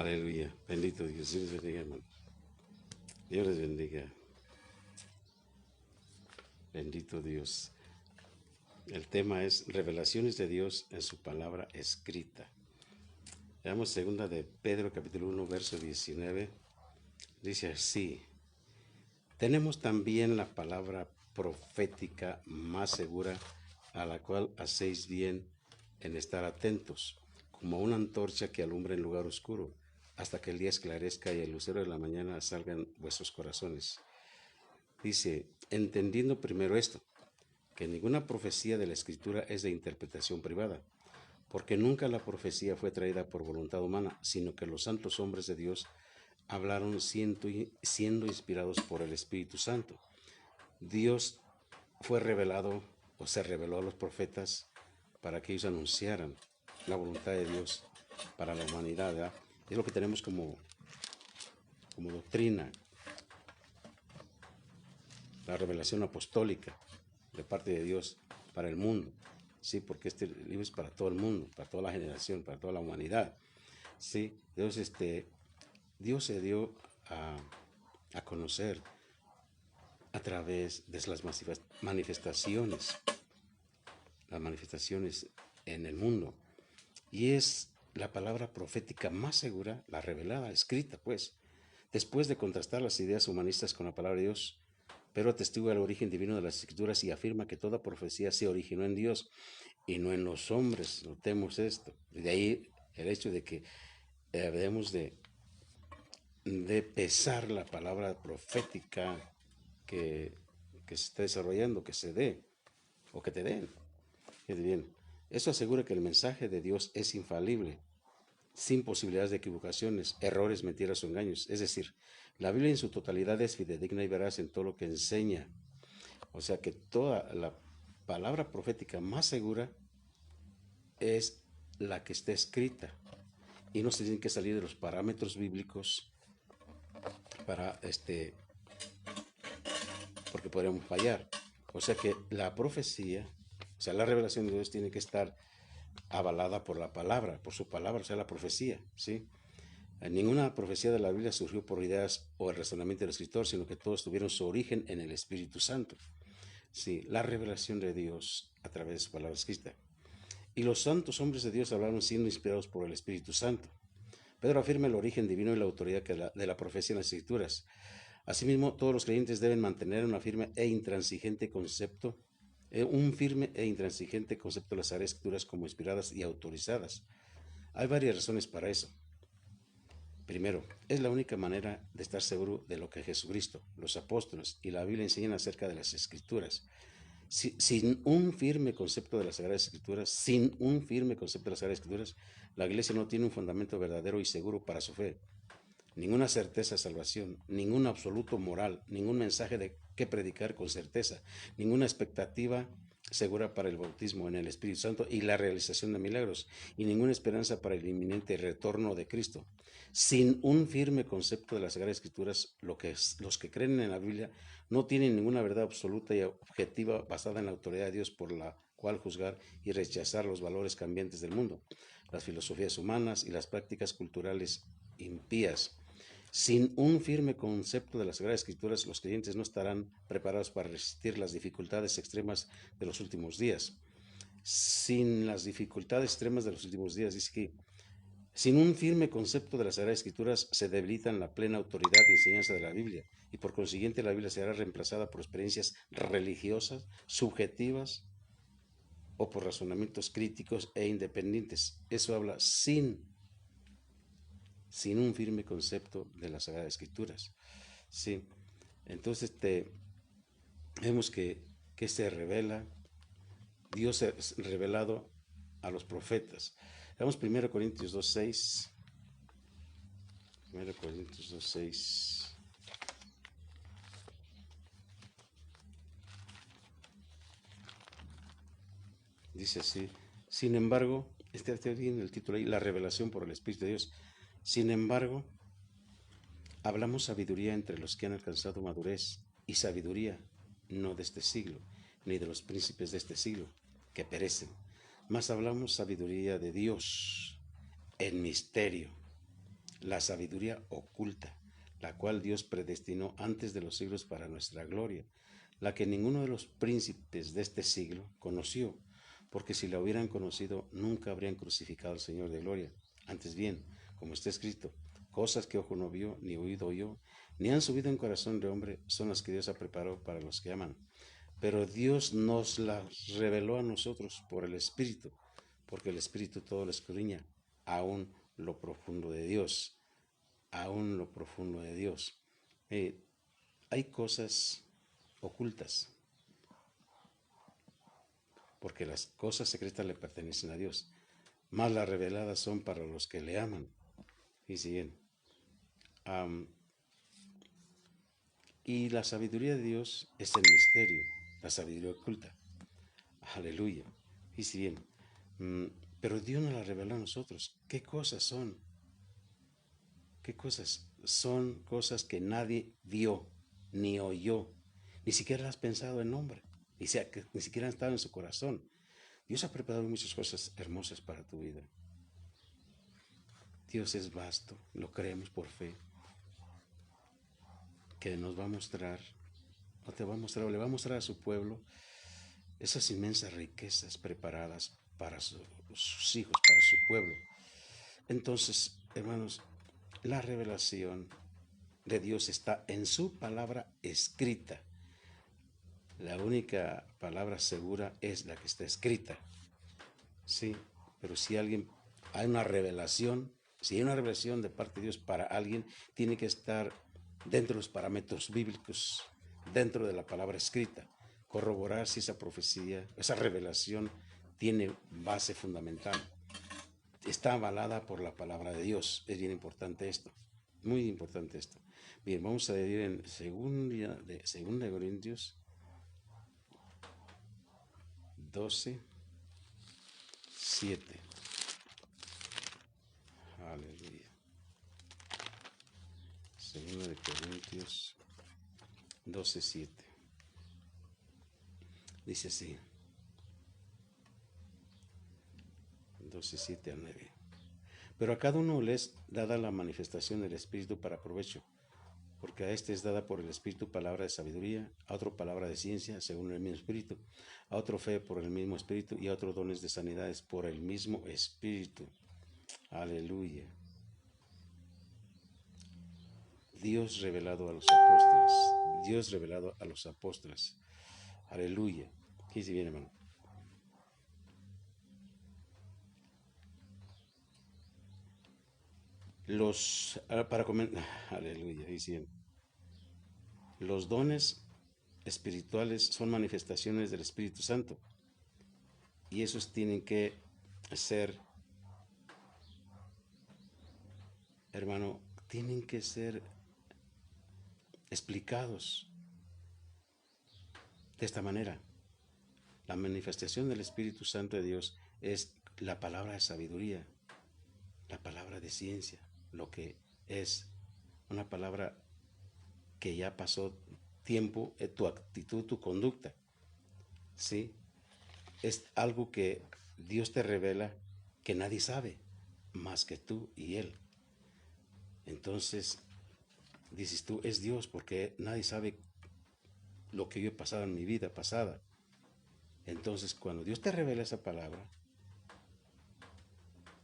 Aleluya. Bendito Dios. Dios les bendiga, hermano. Dios les bendiga. Bendito Dios. El tema es revelaciones de Dios en su palabra escrita. Veamos segunda de Pedro capítulo 1 verso 19. Dice así: tenemos también la palabra profética más segura, a la cual hacéis bien en estar atentos, como una antorcha que alumbra en lugar oscuro, hasta que el día esclarezca y el lucero de la mañana salga en vuestros corazones. Dice, entendiendo primero esto, que ninguna profecía de la Escritura es de interpretación privada, porque nunca la profecía fue traída por voluntad humana, sino que los santos hombres de Dios hablaron siendo inspirados por el Espíritu Santo. Dios fue revelado o se reveló a los profetas para que ellos anunciaran la voluntad de Dios para la humanidad, ¿verdad? Es lo que tenemos como doctrina, la revelación apostólica de parte de Dios para el mundo, sí, porque este libro es para todo el mundo, para toda la generación, para toda la humanidad, sí. Entonces, Dios se dio a conocer a través de las manifestaciones en el mundo, y es la palabra profética más segura, la revelada, escrita, pues, después de contrastar las ideas humanistas con la palabra de Dios. Pero atestigua el origen divino de las Escrituras y afirma que toda profecía se originó en Dios y no en los hombres. Notemos esto. De ahí el hecho de que debemos de pesar la palabra profética que se está desarrollando, que se dé o que te den. Bien, eso asegura que el mensaje de Dios es infalible, sin posibilidades de equivocaciones, errores, mentiras o engaños. Es decir, la Biblia en su totalidad es fidedigna y veraz en todo lo que enseña. O sea que toda la palabra profética más segura es la que está escrita, y no se tienen que salir de los parámetros bíblicos para porque podríamos fallar. O sea que la profecía, o sea, la revelación de Dios tiene que estar avalada por la palabra, por su palabra, o sea, la profecía, ¿sí? Ninguna profecía de la Biblia surgió por ideas o el razonamiento del escritor, sino que todos tuvieron su origen en el Espíritu Santo. Sí, la revelación de Dios a través de su palabra escrita. Y los santos hombres de Dios hablaron siendo inspirados por el Espíritu Santo. Pedro afirma el origen divino y la autoridad de la profecía en las Escrituras. Asimismo, todos los creyentes deben mantener un firme e intransigente concepto de las Sagradas Escrituras como inspiradas y autorizadas. Hay varias razones para eso. Primero, es la única manera de estar seguro de lo que Jesucristo, los apóstoles y la Biblia enseñan acerca de las Escrituras. Sin un firme concepto de las Sagradas Escrituras, la Iglesia no tiene un fundamento verdadero y seguro para su fe. Ninguna certeza de salvación, ningún absoluto moral, ningún mensaje de qué predicar con certeza, ninguna expectativa segura para el bautismo en el Espíritu Santo y la realización de milagros, y ninguna esperanza para el inminente retorno de Cristo. Sin un firme concepto de las Sagradas Escrituras, los que creen en la Biblia no tienen ninguna verdad absoluta y objetiva basada en la autoridad de Dios por la cual juzgar y rechazar los valores cambiantes del mundo, las filosofías humanas y las prácticas culturales impías. Sin un firme concepto de las Sagradas Escrituras, los creyentes no estarán preparados para resistir las dificultades extremas de los últimos días. Sin las dificultades extremas de los últimos días, dice que sin un firme concepto de las Sagradas Escrituras se debilitan la plena autoridad y enseñanza de la Biblia, y por consiguiente la Biblia será reemplazada por experiencias religiosas, subjetivas o por razonamientos críticos e independientes. Eso habla sin un firme concepto de las Sagradas Escrituras. Sí. Entonces vemos que se revela, Dios es revelado a los profetas. Veamos 1 Corintios 2:6. 1 Corintios 2:6. Dice así: sin embargo, está bien el título ahí, la revelación por el Espíritu de Dios. Sin embargo, hablamos sabiduría entre los que han alcanzado madurez, y sabiduría no de este siglo, ni de los príncipes de este siglo, que perecen, mas hablamos sabiduría de Dios en misterio, la sabiduría oculta, la cual Dios predestinó antes de los siglos para nuestra gloria, la que ninguno de los príncipes de este siglo conoció, porque si la hubieran conocido, nunca habrían crucificado al Señor de gloria. Antes bien, como está escrito, cosas que ojo no vio, ni oído oyó, ni han subido en corazón de hombre, son las que Dios ha preparado para los que aman. Pero Dios nos las reveló a nosotros por el Espíritu, porque el Espíritu todo lo escudriña, aún lo profundo de Dios, aún lo profundo de Dios. Hay cosas ocultas, porque las cosas secretas le pertenecen a Dios, más las reveladas son para los que le aman. Y siguen. Y la sabiduría de Dios es el misterio, la sabiduría oculta. Aleluya. Y si bien, pero Dios nos la reveló a nosotros. ¿Qué cosas son? ¿Qué cosas? Son cosas que nadie vio, ni oyó, ni siquiera las has pensado en nombre, ni siquiera han estado en su corazón. Dios ha preparado muchas cosas hermosas para tu vida. Dios es vasto, lo creemos por fe, que nos va a mostrar, o te va a mostrar, o le va a mostrar a su pueblo esas inmensas riquezas preparadas para sus hijos, para su pueblo. Entonces, hermanos, la revelación de Dios está en su palabra escrita. La única palabra segura es la que está escrita. Sí, pero si hay una revelación, si hay una revelación de parte de Dios para alguien, tiene que estar dentro de los parámetros bíblicos, dentro de la palabra escrita, corroborar si esa profecía, esa revelación tiene base fundamental, está avalada por la palabra de Dios. Es bien importante esto, muy importante esto. Bien, vamos a ir en segunda de Corintios 12, 7. Aleluya. Segunda de Corintios 12, 7. Dice así. 12, 7 al 9. Pero a cada uno les es dada la manifestación del Espíritu para provecho, porque a este es dada por el Espíritu palabra de sabiduría, a otro palabra de ciencia según el mismo Espíritu, a otro fe por el mismo Espíritu y a otro dones de sanidades por el mismo Espíritu. Aleluya. Dios revelado a los apóstoles. Dios revelado a los apóstoles. Aleluya. ¿Qué dice bien, hermano? Aleluya, dice bien. Los dones espirituales son manifestaciones del Espíritu Santo y esos tienen que ser, hermano, tienen que ser explicados de esta manera. La manifestación del Espíritu Santo de Dios es la palabra de sabiduría, la palabra de ciencia, lo que es una palabra que ya pasó tiempo, tu actitud, tu conducta, ¿sí? Es algo que Dios te revela que nadie sabe más que tú y Él. Entonces, dices tú, es Dios, porque nadie sabe lo que yo he pasado en mi vida pasada. Entonces, cuando Dios te revela esa palabra,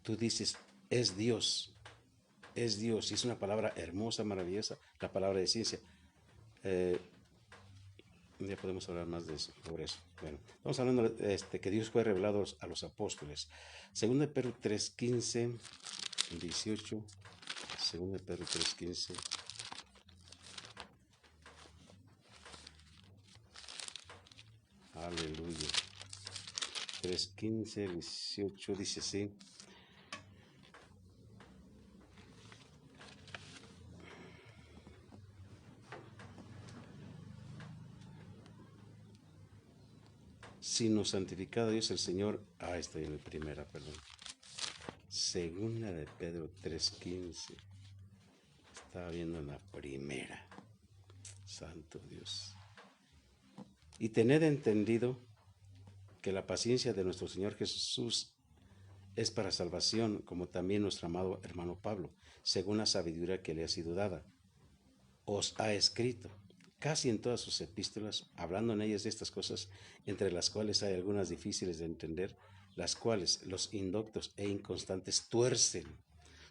tú dices, es Dios, es Dios. Y es una palabra hermosa, maravillosa, la palabra de ciencia. Ya podemos hablar más de eso, sobre eso. Bueno, estamos hablando de que Dios fue revelado a los apóstoles. Segunda de Pedro 3:15, 18. Segunda de Pedro 3:15. Aleluya. 3:15, 18 dice así. Sino santificado Dios el Señor. Estoy en la primera, perdón. Segunda de Pedro 3:15. Estaba viendo en la primera. Santo Dios. Y tened entendido que la paciencia de nuestro Señor Jesús es para salvación, como también nuestro amado hermano Pablo, según la sabiduría que le ha sido dada, os ha escrito, casi en todas sus epístolas, hablando en ellas de estas cosas, entre las cuales hay algunas difíciles de entender, las cuales los indoctos e inconstantes tuercen,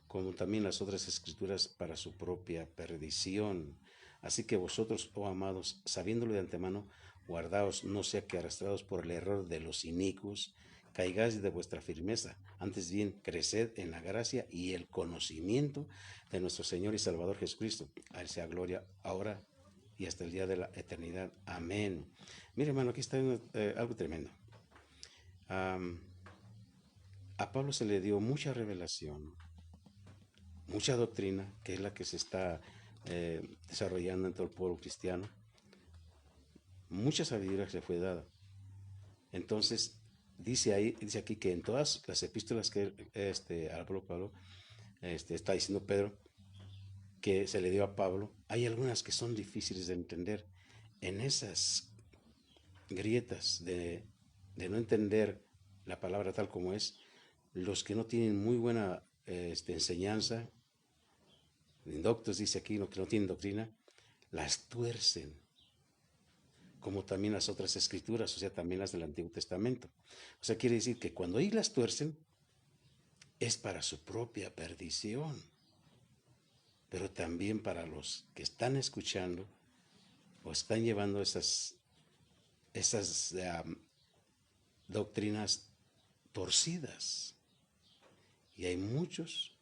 como también las otras escrituras para su propia perdición. Así que vosotros, oh amados, sabiéndolo de antemano, guardaos, no sea que arrastrados por el error de los inicuos, caigáis de vuestra firmeza, antes bien creced en la gracia y el conocimiento de nuestro Señor y Salvador Jesucristo. A Él sea gloria ahora y hasta el día de la eternidad. Amén. Mire, hermano, aquí está algo tremendo. A Pablo se le dio mucha revelación, mucha doctrina, que es la que se está desarrollando en todo el pueblo cristiano. Mucha sabiduría se fue dada. Entonces, dice aquí que en todas las epístolas que al Pablo está diciendo Pedro que se le dio a Pablo, hay algunas que son difíciles de entender. En esas grietas de no entender la palabra tal como es, los que no tienen muy buena enseñanza, indoctos dice aquí, los que no tienen doctrina, las tuercen, como también las otras escrituras, o sea, también las del Antiguo Testamento. O sea, quiere decir que cuando ellos las tuercen, es para su propia perdición, pero también para los que están escuchando o están llevando esas doctrinas torcidas. Y hay muchos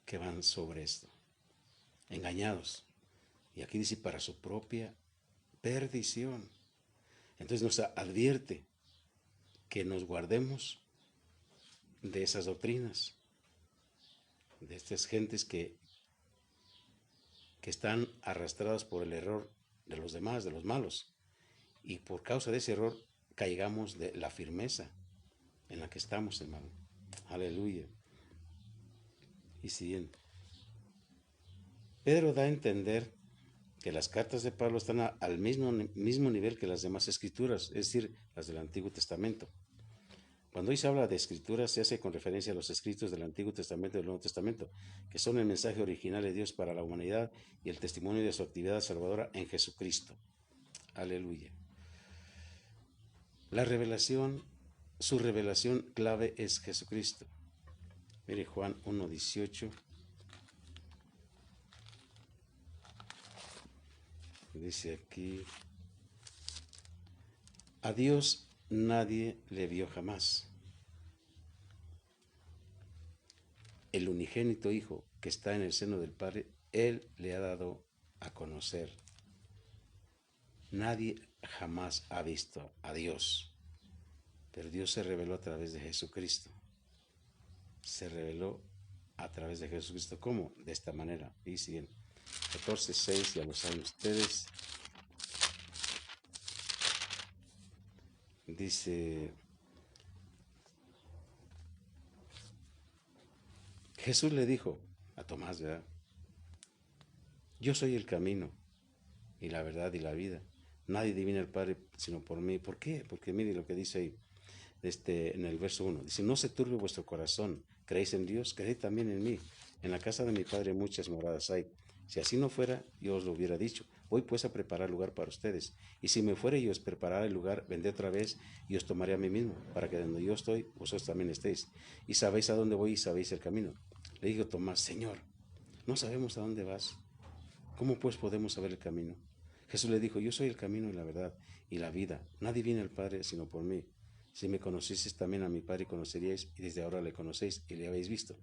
que van sobre esto, engañados. Y aquí dice para su propia perdición. Entonces nos advierte que nos guardemos de esas doctrinas, de estas gentes que están arrastradas por el error de los demás, de los malos. Y por causa de ese error caigamos de la firmeza en la que estamos, hermano. Aleluya. Y siguiente. Pedro da a entender que las cartas de Pablo están al mismo nivel que las demás escrituras, es decir, las del Antiguo Testamento. Cuando hoy se habla de escrituras, se hace con referencia a los escritos del Antiguo Testamento y del Nuevo Testamento, que son el mensaje original de Dios para la humanidad y el testimonio de su actividad salvadora en Jesucristo. Aleluya. Su revelación clave es Jesucristo. Mire Juan 1:18. Dice aquí, a Dios nadie le vio jamás. El unigénito Hijo que está en el seno del Padre, Él le ha dado a conocer. Nadie jamás ha visto a Dios, pero Dios se reveló a través de Jesucristo. Se reveló a través de Jesucristo. ¿Cómo? De esta manera. Y siguen 14:6, ya lo saben ustedes. Dice, Jesús le dijo a Tomás, ¿verdad? Yo soy el camino y la verdad y la vida. Nadie divina al Padre sino por mí. ¿Por qué? Porque mire lo que dice ahí en el verso 1. Dice, no se turbe vuestro corazón. ¿Creéis en Dios? Creed también en mí. En la casa de mi Padre muchas moradas hay. Si así no fuera, yo os lo hubiera dicho. Voy pues a preparar lugar para ustedes. Y si me fuere y os preparara el lugar, vendré otra vez y os tomaré a mí mismo, para que donde yo estoy, vosotros también estéis. Y sabéis a dónde voy y sabéis el camino. Le dijo Tomás, Señor, no sabemos a dónde vas. ¿Cómo pues podemos saber el camino? Jesús le dijo, yo soy el camino y la verdad y la vida. Nadie viene al Padre sino por mí. Si me conocieseis también a mi Padre conoceríais, y desde ahora le conocéis y le habéis visto.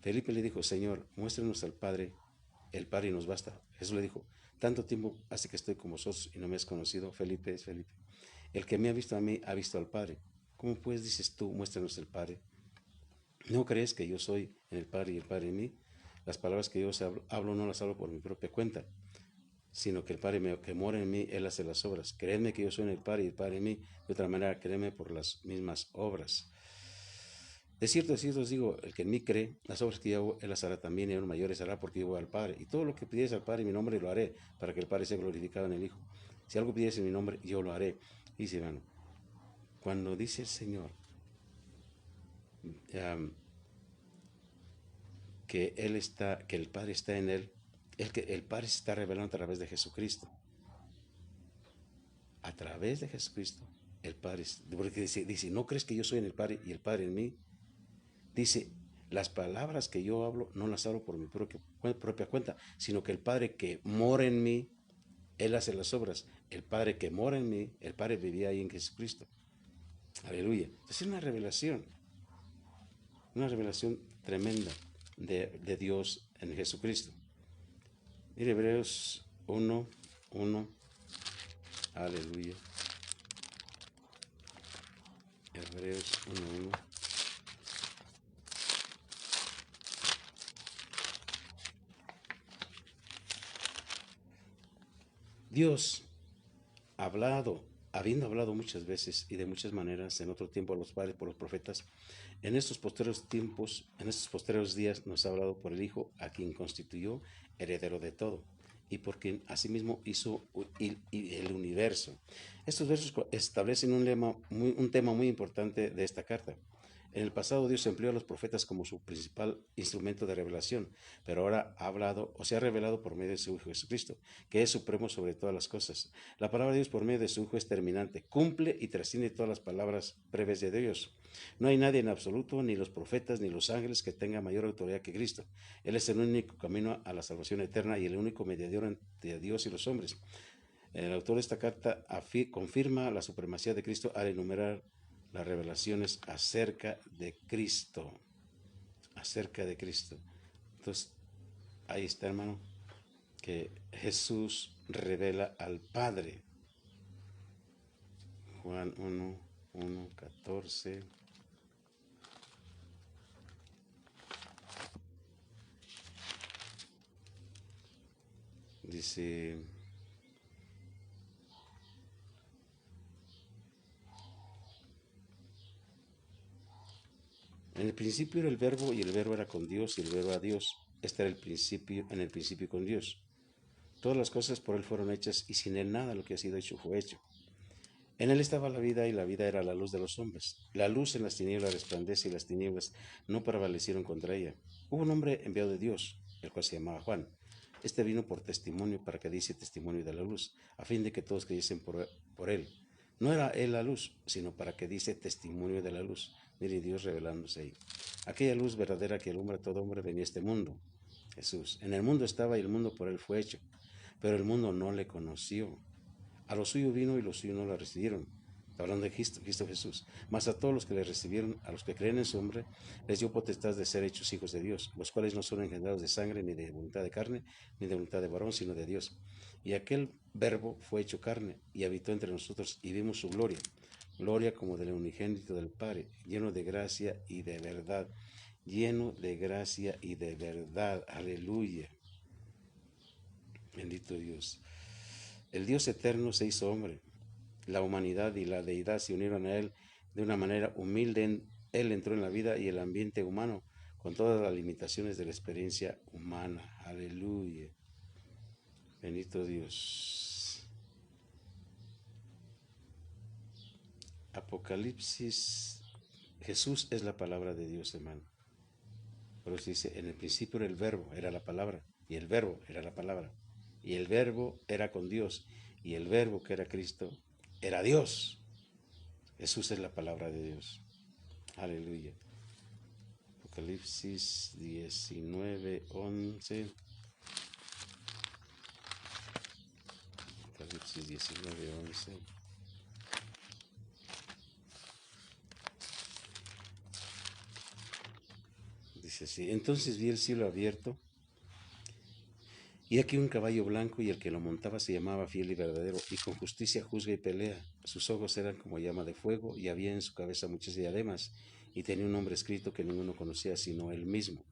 Felipe le dijo, Señor, muéstranos al Padre, el Padre y nos basta. Jesús le dijo, tanto tiempo hace que estoy con vosotros y no me has conocido. Felipe es Felipe. El que me ha visto a mí ha visto al Padre. ¿Cómo pues dices tú, muéstranos el Padre? ¿No crees que yo soy en el Padre y el Padre en mí? Las palabras que yo os hablo no las hablo por mi propia cuenta, sino que el Padre que mora en mí, Él hace las obras. Creedme que yo soy en el Padre y el Padre en mí. De otra manera, créedme por las mismas obras. De cierto os digo, el que en mí cree, las obras que yo hago, Él las hará también, y aún mayores hará, porque yo voy al Padre. Y todo lo que pidiese al Padre en mi nombre lo haré, para que el Padre sea glorificado en el Hijo. Si algo pidiese en mi nombre, yo lo haré. Dice, hermano, cuando dice el Señor am, que el Padre está en él, que el Padre se está revelando a través de Jesucristo. A través de Jesucristo, el Padre, porque dice, ¿no crees que yo soy en el Padre y el Padre en mí? Dice, las palabras que yo hablo no las hablo por mi propia cuenta, sino que el Padre que mora en mí, Él hace las obras. El Padre que mora en mí, el Padre vivía ahí en Jesucristo. Aleluya. Entonces es una revelación tremenda de Dios en Jesucristo. Mire, Hebreos 1:1. Aleluya. Hebreos 1:1. Dios habiendo hablado muchas veces y de muchas maneras en otro tiempo a los padres por los profetas, en estos posteriores tiempos, en estos posteriores días nos ha hablado por el Hijo, a quien constituyó heredero de todo y por quien asimismo hizo el universo. Estos versos establecen un tema muy importante de esta carta. En el pasado Dios empleó a los profetas como su principal instrumento de revelación, pero ahora ha hablado o se ha revelado por medio de su Hijo Jesucristo, que es supremo sobre todas las cosas. La palabra de Dios por medio de su Hijo es terminante, cumple y trasciende todas las palabras breves de Dios. No hay nadie en absoluto, ni los profetas, ni los ángeles, que tenga mayor autoridad que Cristo. Él es el único camino a la salvación eterna y el único mediador entre Dios y los hombres. El autor de esta carta confirma la supremacía de Cristo al enumerar las revelaciones acerca de Cristo. Acerca de Cristo. Entonces, ahí está, hermano, que Jesús revela al Padre. Juan 1:14. Dice, en el principio era el verbo y el verbo era con Dios y el verbo era Dios. Este era el principio, en el principio con Dios. Todas las cosas por Él fueron hechas y sin Él nada lo que ha sido hecho fue hecho. En Él estaba la vida y la vida era la luz de los hombres. La luz en las tinieblas resplandece y las tinieblas no prevalecieron contra ella. Hubo un hombre enviado de Dios, el cual se llamaba Juan. Este vino por testimonio para que diese testimonio de la luz, a fin de que todos creyesen por Él. No era Él la luz, sino para que diese testimonio de la luz. Mire, Dios revelándose ahí. Aquella luz verdadera que alumbra a todo hombre venía a este mundo. Jesús. En el mundo estaba y el mundo por Él fue hecho, pero el mundo no le conoció. A lo suyo vino y los suyos no la recibieron. Hablando de Cristo Jesús. Mas a todos los que le recibieron, a los que creen en su nombre, les dio potestad de ser hechos hijos de Dios, los cuales no son engendrados de sangre, ni de voluntad de carne, ni de voluntad de varón, sino de Dios. Y aquel verbo fue hecho carne y habitó entre nosotros y vimos su gloria. Gloria como del unigénito del Padre, lleno de gracia y de verdad. Lleno de gracia y de verdad. Aleluya. Bendito Dios. El Dios eterno se hizo hombre. La humanidad y la deidad se unieron a Él de una manera humilde. Él entró en la vida y el ambiente humano con todas las limitaciones de la experiencia humana. Aleluya. Bendito Dios. Apocalipsis. Jesús es la palabra de Dios, hermano. Por eso dice, en el principio era el verbo, era la palabra, y el verbo era la palabra, y el verbo era con Dios, y el verbo que era Cristo era Dios. Jesús es la palabra de Dios. Aleluya. Apocalipsis 19:11. Apocalipsis 19:11. Dice así, entonces vi el cielo abierto y aquí un caballo blanco y el que lo montaba se llamaba Fiel y Verdadero y con justicia juzga y pelea. Sus ojos eran como llama de fuego y había en su cabeza muchas diademas y tenía un nombre escrito que ninguno conocía sino él mismo.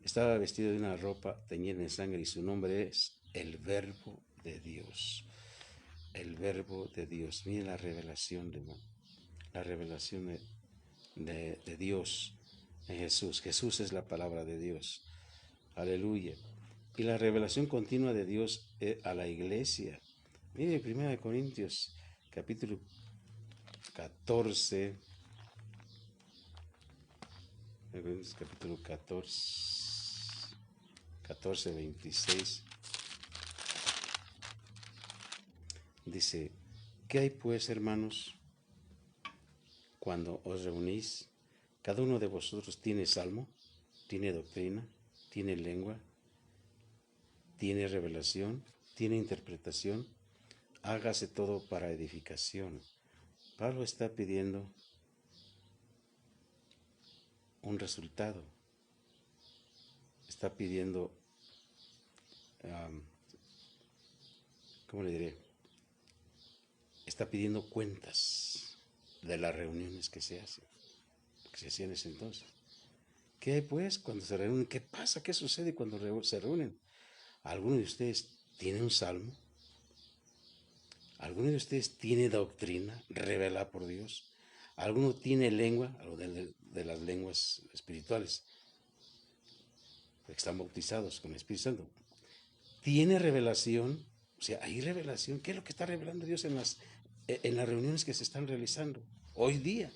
Estaba vestido de una ropa teñida en sangre y su nombre es el Verbo de Dios. El Verbo de Dios. Mire la revelación de Dios en Jesús. Jesús es la palabra de Dios. Aleluya. Y la revelación continua de Dios a la iglesia. Mire, 1 Corintios, capítulo 14. Corintios capítulo 14, 26. Dice, ¿qué hay pues, hermanos, cuando os reunís? Cada uno de vosotros tiene salmo, tiene doctrina, tiene lengua, tiene revelación, tiene interpretación. Hágase todo para edificación. Pablo está pidiendo un resultado. Está pidiendo, ¿cómo le diré? Está pidiendo cuentas de las reuniones que se hacen, que se hacían en ese entonces. ¿Qué hay pues cuando se reúnen? ¿Qué pasa? ¿Qué sucede cuando se reúnen? ¿Alguno de ustedes tiene un salmo? ¿Alguno de ustedes tiene doctrina revelada por Dios? ¿Alguno tiene lengua? Algo de las lenguas espirituales, porque están bautizados con el Espíritu Santo. ¿Tiene revelación? O sea, ¿hay revelación? ¿Qué es lo que está revelando Dios en las reuniones que se están realizando hoy día?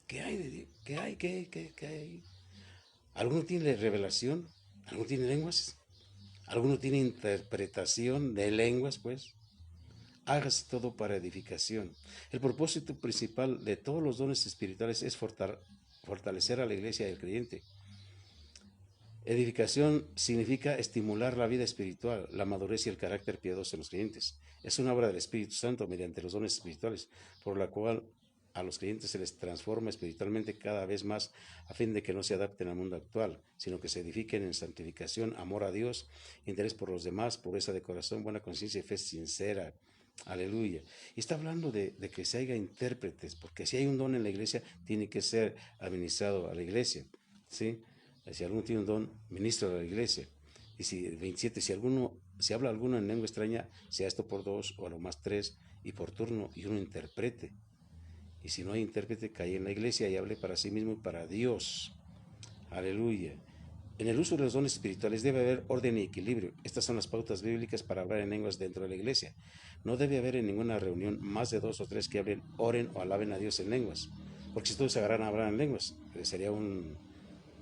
¿Qué hay de Dios? ¿Qué hay? ¿Qué hay? ¿Alguno tiene revelación? ¿Alguno tiene lenguas? ¿Alguno tiene interpretación de lenguas, pues? Hágase todo para edificación. El propósito principal de todos los dones espirituales es fortalecer a la iglesia del creyente. Edificación significa estimular la vida espiritual, la madurez y el carácter piadoso en los creyentes. Es una obra del Espíritu Santo mediante los dones espirituales, por la cual a los creyentes se les transforma espiritualmente cada vez más a fin de que no se adapten al mundo actual, sino que se edifiquen en santificación, amor a Dios, interés por los demás, pureza de corazón, buena conciencia y fe sincera. Aleluya. Y está hablando de que se haya intérpretes, porque si hay un don en la iglesia, tiene que ser administrado a la iglesia, ¿sí? Si alguno tiene un don, ministro de la iglesia. Y si 27, si habla alguno en lengua extraña, sea esto por 2 o a lo más 3, y por turno, y uno interprete. Y si no hay intérprete, cae en la iglesia y hable para sí mismo y para Dios. Aleluya. En el uso de los dones espirituales debe haber orden y equilibrio. Estas son las pautas bíblicas para hablar en lenguas dentro de la iglesia. No debe haber en ninguna reunión más de 2 o 3 que hablen, oren o alaben a Dios en lenguas. Porque si todos se agarran a hablar en lenguas, sería un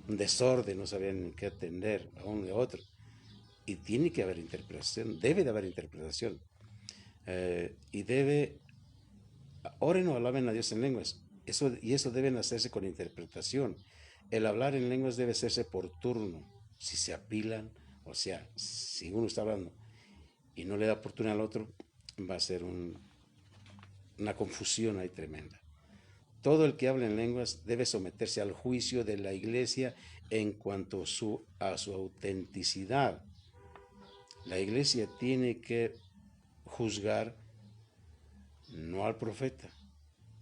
desorden, no sabían qué atender a uno y a otro. Y tiene que haber interpretación, debe de haber interpretación. Y oren o alaben a Dios en lenguas. Eso deben hacerse con interpretación. El hablar en lenguas debe hacerse por turno. Si se apilan, o sea, si uno está hablando y no le da oportunidad al otro, va a ser una confusión ahí tremenda. Todo el que habla en lenguas debe someterse al juicio de la iglesia en cuanto a su autenticidad. La iglesia tiene que juzgar no al profeta,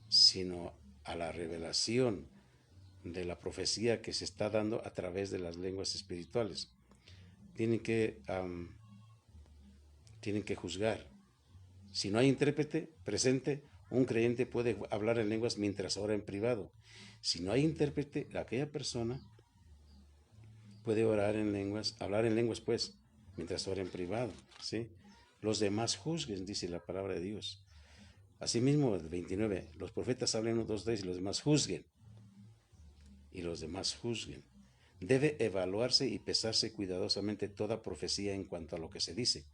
sino a la revelación de la profecía que se está dando a través de las lenguas espirituales. Tienen que juzgar. Si no hay intérprete presente, un creyente puede hablar en lenguas mientras ora en privado. Si no hay intérprete, aquella persona puede orar en lenguas, hablar en lenguas, pues, mientras ora en privado, ¿sí? Los demás juzguen, dice la palabra de Dios. Asimismo, el 29, los profetas hablen 1, 2, 3 y los demás juzguen. Y los demás juzguen. Debe evaluarse y pesarse cuidadosamente toda profecía en cuanto a lo que se dice.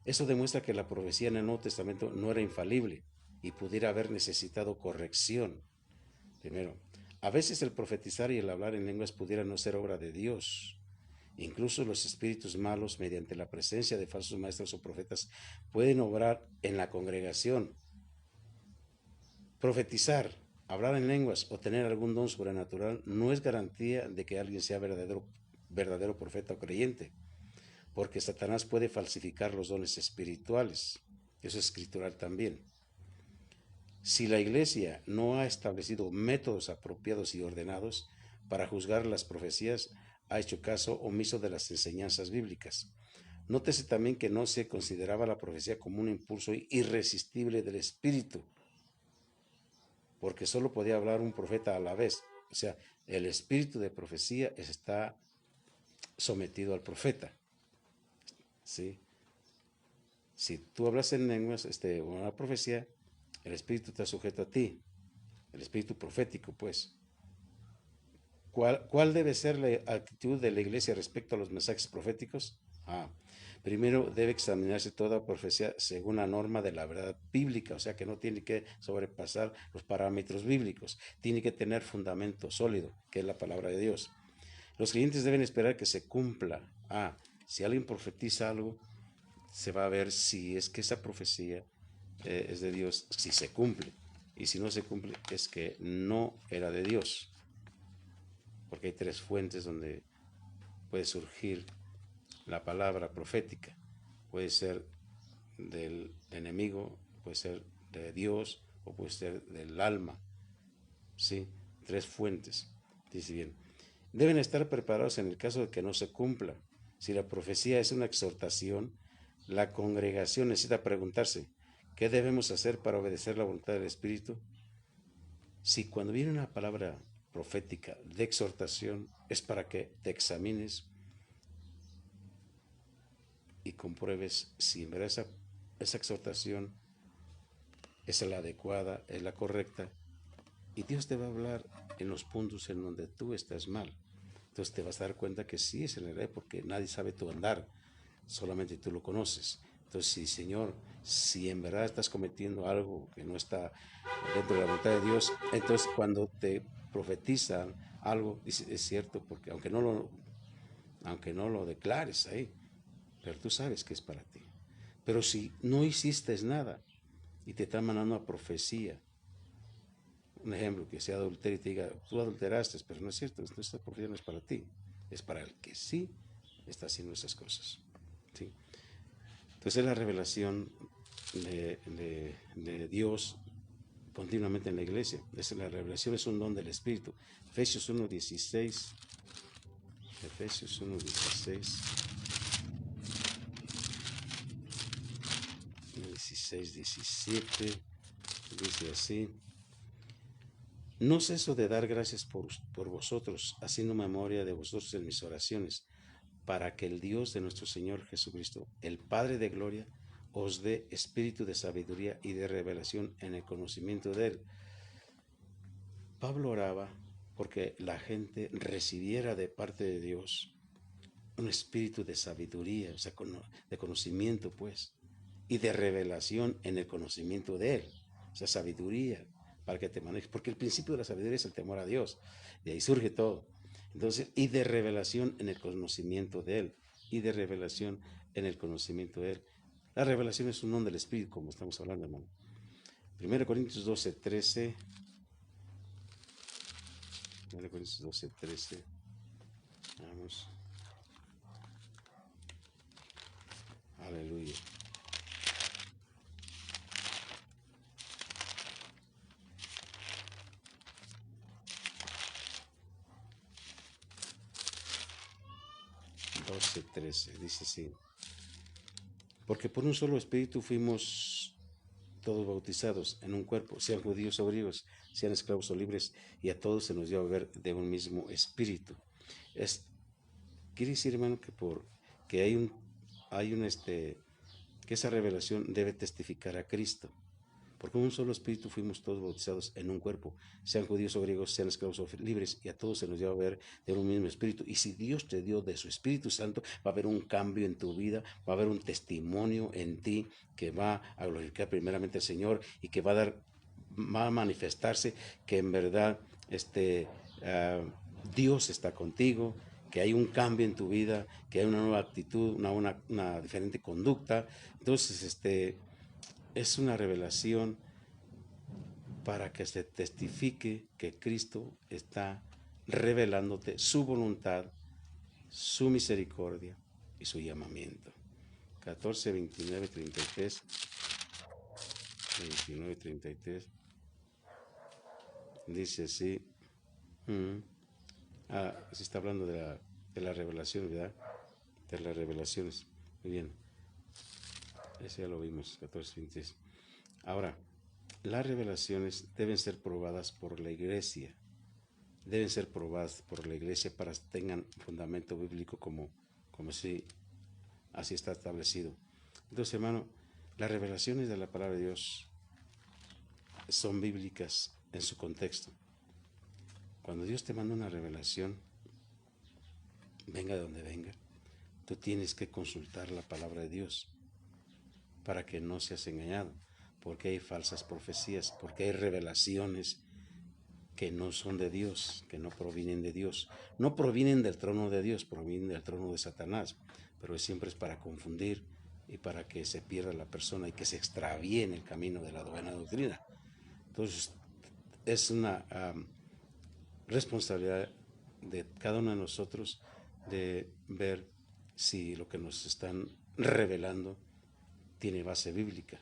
Eso demuestra que la profecía en el Nuevo Testamento no era infalible y pudiera haber necesitado corrección. Primero, a veces el profetizar y el hablar en lenguas pudiera no ser obra de Dios. Incluso los espíritus malos, mediante la presencia de falsos maestros o profetas, pueden obrar en la congregación. Profetizar, hablar en lenguas o tener algún don sobrenatural no es garantía de que alguien sea verdadero profeta o creyente, porque Satanás puede falsificar los dones espirituales. Eso es escritural también. Si la iglesia no ha establecido métodos apropiados y ordenados para juzgar las profecías, ha hecho caso omiso de las enseñanzas bíblicas. Nótese también que no se consideraba la profecía como un impulso irresistible del espíritu, porque solo podía hablar un profeta a la vez. O sea, el espíritu de profecía está sometido al profeta, ¿sí? Si tú hablas en lenguas, una profecía, el espíritu está sujeto a ti, el espíritu profético, pues. ¿Cuál debe ser la actitud de la iglesia respecto a los mensajes proféticos? Primero debe examinarse toda profecía según la norma de la verdad bíblica, o sea que no tiene que sobrepasar los parámetros bíblicos, tiene que tener fundamento sólido, que es la palabra de Dios. Los creyentes deben esperar que se cumpla. Si alguien profetiza algo, se va a ver si es que esa profecía es de Dios, si se cumple. Y si no se cumple, es que no era de Dios. Porque hay tres fuentes donde puede surgir la palabra profética. Puede ser del enemigo, puede ser de Dios o puede ser del alma. ¿Sí? Tres fuentes. Dice bien. Deben estar preparados en el caso de que no se cumpla. Si la profecía es una exhortación, la congregación necesita preguntarse, ¿qué debemos hacer para obedecer la voluntad del Espíritu? Si cuando viene una palabra profética de exhortación, es para que te examines y compruebes si en verdad esa exhortación es la adecuada, es la correcta, y Dios te va a hablar en los puntos en donde tú estás mal. Entonces te vas a dar cuenta que sí es en realidad, porque nadie sabe tu andar, solamente tú lo conoces. Entonces, sí, Señor, si en verdad estás cometiendo algo que no está dentro de la voluntad de Dios, entonces cuando te profetizan algo, es cierto, porque aunque no lo declares ahí, pero tú sabes que es para ti. Pero si no hiciste nada y te están mandando a profecía, un ejemplo, que sea adulterio y te diga, tú adulteraste, pero no es cierto, esta profecía no es para ti, es para el que sí está haciendo esas cosas. ¿Sí? Entonces es la revelación de Dios continuamente en la iglesia. La revelación es un don del Espíritu. Efesios 1:16. Efesios 1:16. 16:17. Dice así. No ceso de dar gracias por vosotros, haciendo memoria de vosotros en mis oraciones, para que el Dios de nuestro Señor Jesucristo, el Padre de gloria, os dé espíritu de sabiduría y de revelación en el conocimiento de Él. Pablo oraba porque la gente recibiera de parte de Dios un espíritu de sabiduría, o sea, de conocimiento, pues, y de revelación en el conocimiento de Él. O sea, sabiduría para que te manejes, porque el principio de la sabiduría es el temor a Dios, de ahí surge todo. Entonces, y de revelación en el conocimiento de Él, y de revelación en el conocimiento de Él. La revelación es un don del Espíritu, como estamos hablando, hermano. 1 Corintios 12:13. 1 Corintios 12:13. Vamos. Aleluya. Dice así. Porque por un solo espíritu fuimos todos bautizados en un cuerpo, sean judíos o griegos, sean esclavos o libres, y a todos se nos dio a beber de un mismo espíritu. Quiere decir, hermano, que que esa revelación debe testificar a Cristo. Porque en un solo espíritu fuimos todos bautizados en un cuerpo, sean judíos o griegos, sean esclavos o libres, y a todos se nos dio a beber de un mismo espíritu. Y si Dios te dio de su Espíritu Santo, va a haber un cambio en tu vida, va a haber un testimonio en ti que va a glorificar primeramente al Señor y que va a manifestarse que en verdad Dios está contigo, que hay un cambio en tu vida, que hay una nueva actitud, una diferente conducta. Entonces, es una revelación para que se testifique que Cristo está revelándote su voluntad, su misericordia y su llamamiento. 14, 29, 33. 29, 33. Dice así. Se está hablando de la revelación, ¿verdad? De las revelaciones. Muy bien. Ese ya lo vimos, 14, 23. Ahora, las revelaciones deben ser probadas por la iglesia. Deben ser probadas por la iglesia para que tengan fundamento bíblico como si así está establecido. Entonces, hermano, las revelaciones de la palabra de Dios son bíblicas en su contexto. Cuando Dios te manda una revelación, venga de donde venga, tú tienes que consultar la palabra de Dios para que no seas engañado, porque hay falsas profecías, porque hay revelaciones que no son de Dios, que no provienen de Dios. No provienen del trono de Dios, provienen del trono de Satanás, pero siempre es para confundir y para que se pierda la persona y que se extravíe en el camino de la buena doctrina. Entonces, es una responsabilidad de cada uno de nosotros de ver si lo que nos están revelando tiene base bíblica,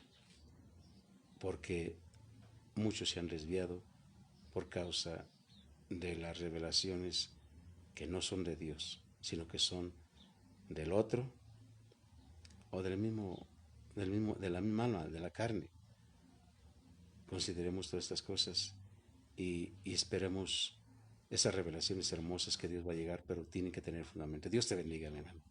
porque muchos se han desviado por causa de las revelaciones que no son de Dios, sino que son del otro o de la misma alma, de la carne. Consideremos todas estas cosas y esperemos esas revelaciones hermosas que Dios va a llegar, pero tienen que tener fundamento. Dios te bendiga, mi hermano.